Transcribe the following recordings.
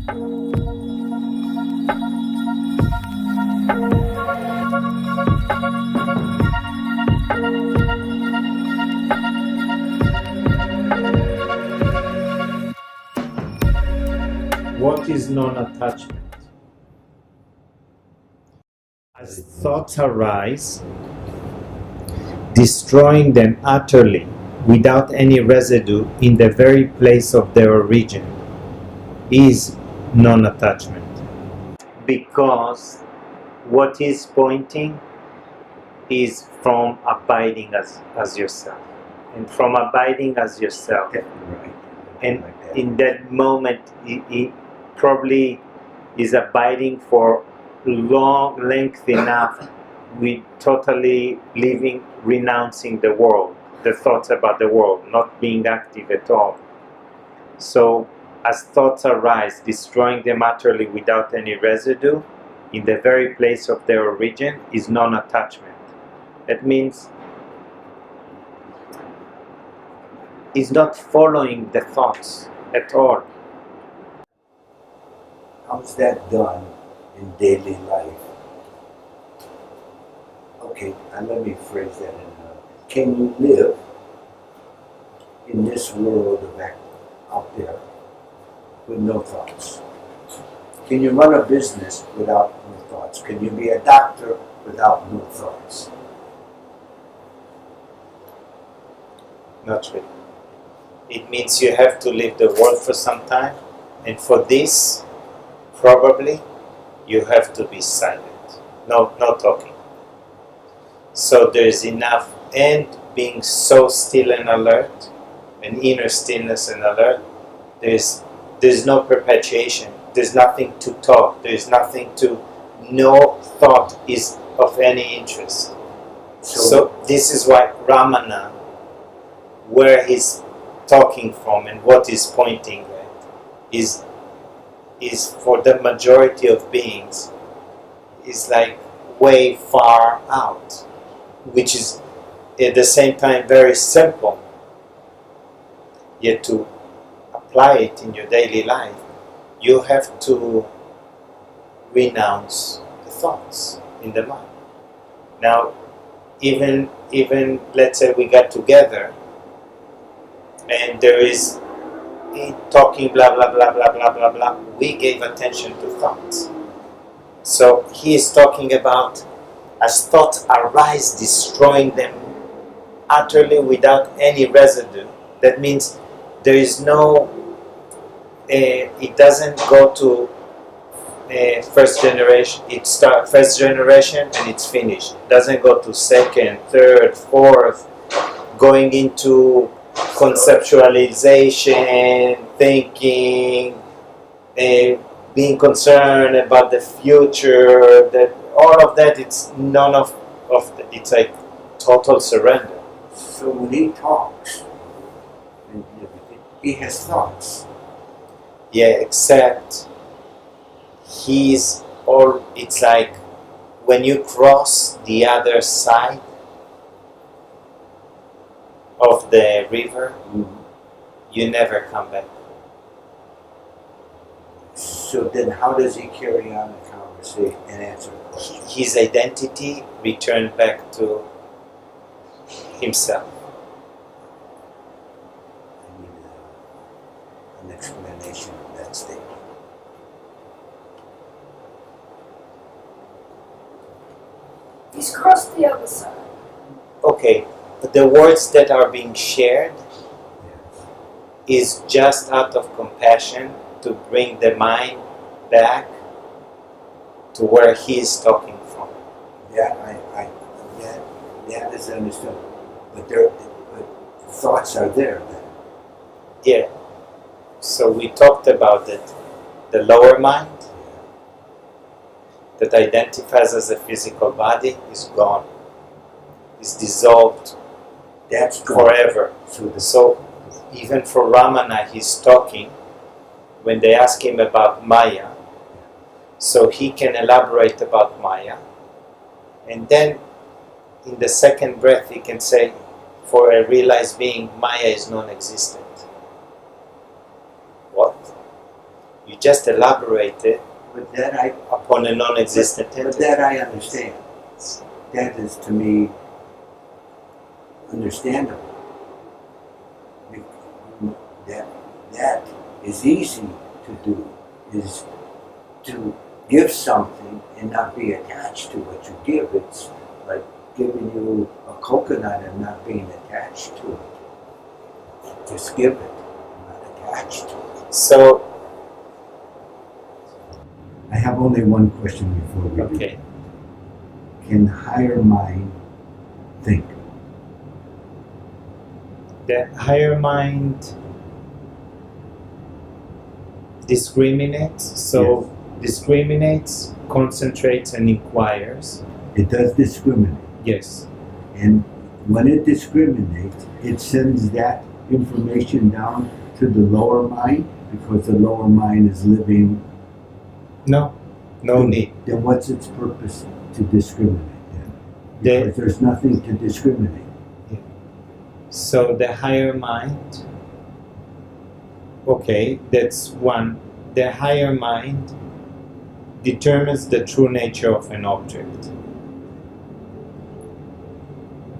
What is non-attachment? As thoughts arise, destroying them utterly without any residue in the very place of their origin is non-attachment. Because what is pointing is from abiding as yourself. And from abiding as yourself, Right. and Like that. in that moment it probably is abiding for length enough with totally living, renouncing the world, the thoughts about the world, not being active at all. So as thoughts arise, destroying them utterly without any residue in the very place of their origin is non-attachment. That means is not following the thoughts at all. How's that done in daily life? Okay, and let me phrase that can you live in this world of out there with no thoughts? Can you run a business without no thoughts? Can you be a doctor without no thoughts? Not really. It means you have to leave the world for some time, and for this, probably, you have to be silent, no talking. So there is enough, and being so still and alert, an inner stillness and alert, there's no perpetuation, there's nothing to talk, there's nothing to, no thought is of any interest. So this is why Ramana, where he's talking from and what he's pointing at, is for the majority of beings, is like way far out, which is at the same time very simple, yet to apply it in your daily life, you have to renounce the thoughts in the mind. Now, even let's say we got together and there is talking blah blah blah blah blah blah blah, we gave attention to thoughts. So he is talking about as thoughts arise, destroying them utterly without any residue. That means there is no, it doesn't go to first generation, it starts first generation and it's finished. It doesn't go to second, third, fourth, going into conceptualization, thinking, being concerned about the future, that all of that, it's none of it's like total surrender. So when he talks, he has thoughts. Yeah, except he's all, it's like when you cross the other side of the river, you never come back. So then how does he carry on the conversation and answer the question? His identity returned back to himself. I need an explanation of that statement. He's crossed the other side. Okay, the words that are being shared is just out of compassion to bring the mind back to where he is talking from. That is understood. But thoughts are there then. Yeah. So we talked about that. The lower mind that identifies as a physical body is gone. Is dissolved. That's gone. Forever. So even for Ramana, he's talking when they ask him about Maya, so he can elaborate about Maya, and then in the second breath he can say, for a realized being, Maya is non-existent. What? You just elaborate it But that I upon a non-existent but entity. that I understand. That is to me understandable. That is easy to do, is to give something and not be attached to what you give. It's like giving you a coconut and not being attached to it. Just give it, not attached to it. So, I have only one question before we do. okay. Can the higher mind think? The higher mind discriminates, so discriminates, concentrates, and inquires. It does discriminate. Yes. And when it discriminates, it sends that information down to the lower mind because the lower mind is living. No need. Then what's its purpose to discriminate then? The- Because there's nothing to discriminate. So the higher mind, okay, that's one. The higher mind determines the true nature of an object.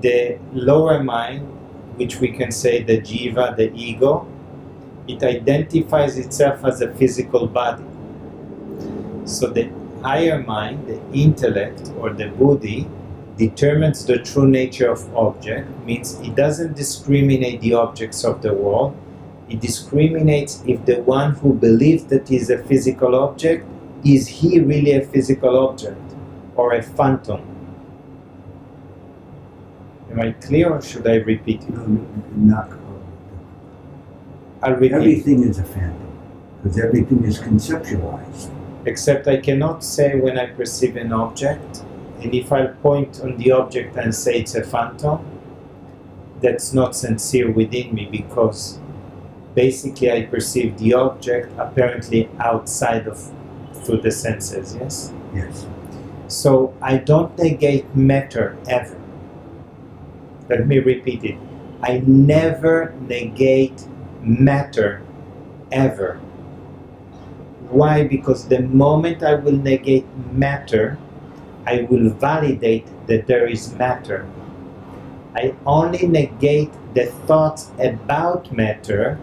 The lower mind, which we can say the Geva, the ego, it identifies itself as a physical body. So the higher mind, the intellect or the buddhi, determines the true nature of object, means it doesn't discriminate the objects of the world. It discriminates if the one who believes that he is a physical object, is he really a physical object or a phantom? Am I clear or should I repeat it? Not, I'll repeat. everything is a phantom because everything is conceptualized. Except I cannot say when I perceive an object, and if I point on the object and say it's a phantom, that's not sincere within me because basically I perceive the object apparently outside of through the senses, yes? Yes. So I don't negate matter ever. Let me repeat it. I never negate matter ever. Why? Because the moment I will negate matter, I will validate that there is matter. I only negate the thoughts about matter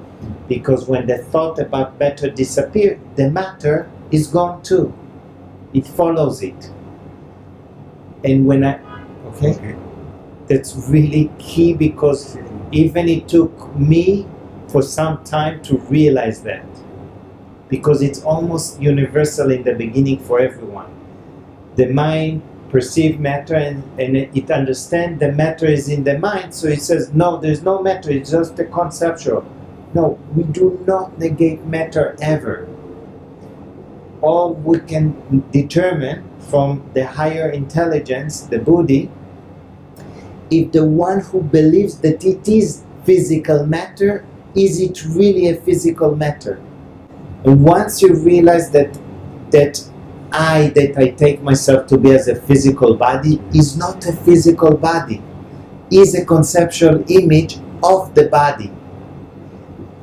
because when the thought about matter disappears, the matter is gone too. It follows it. And when okay? That's really key because even it took me for some time to realize that. Because it's almost universal in the beginning for everyone. The mind perceives matter and it understands the matter is in the mind, so it says, no, there's no matter, it's just a conceptual. No, we do not negate matter ever. All we can determine from the higher intelligence, the buddhi, if the one who believes that it is physical matter, is it really a physical matter? And once you realize that I take myself to be as a physical body is not a physical body, is a conceptual image of the body.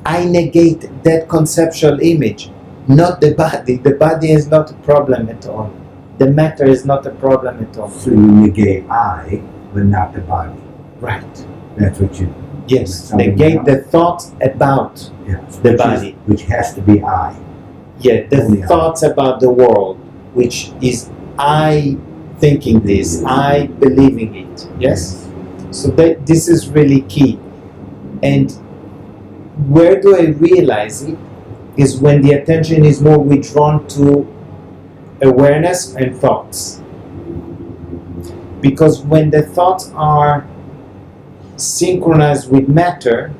I negate that conceptual image, not the body. The body is not a problem at all. The matter is not a problem at all. So you negate I, but not the body. Right. That's what you. Yes. Negate the thoughts about the body. Which has to be I. Yeah, the Only thoughts about the world, which is I thinking this, I believing it. Yes? So this is really key. And where do I realize it? Is when the attention is more withdrawn to awareness and thoughts. Because when the thoughts are synchronized with matter,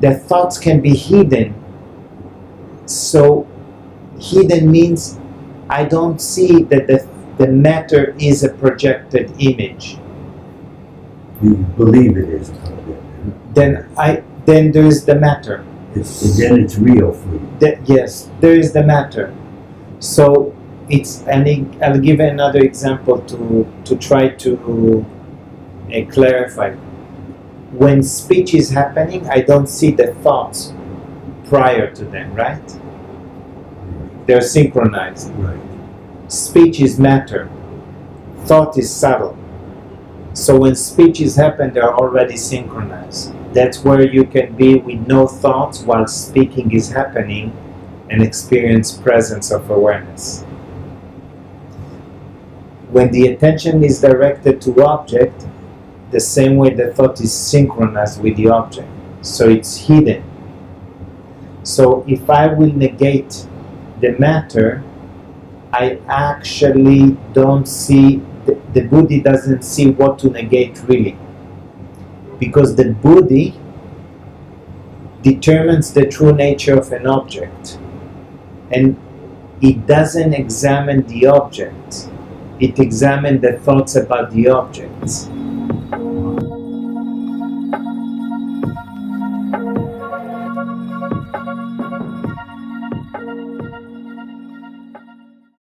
the thoughts can be hidden. So hidden means I don't see that the matter is a projected image. You believe it is. Then there is the matter. Then it's real for you. Yes, there is the matter. So I'll give another example to try to clarify. When speech is happening, I don't see the thoughts prior to them, right? They're synchronized. Right. Speech is matter. Thought is subtle. So when speeches happen, they're already synchronized. That's where you can be with no thoughts while speaking is happening and experience presence of awareness. When the attention is directed to object, the same way the thought is synchronized with the object. So it's hidden. So if I will negate the matter, I actually don't see, the Buddhi doesn't see what to negate really. Because the Buddhi determines the true nature of an object. And it doesn't examine the object. It examines the thoughts about the objects.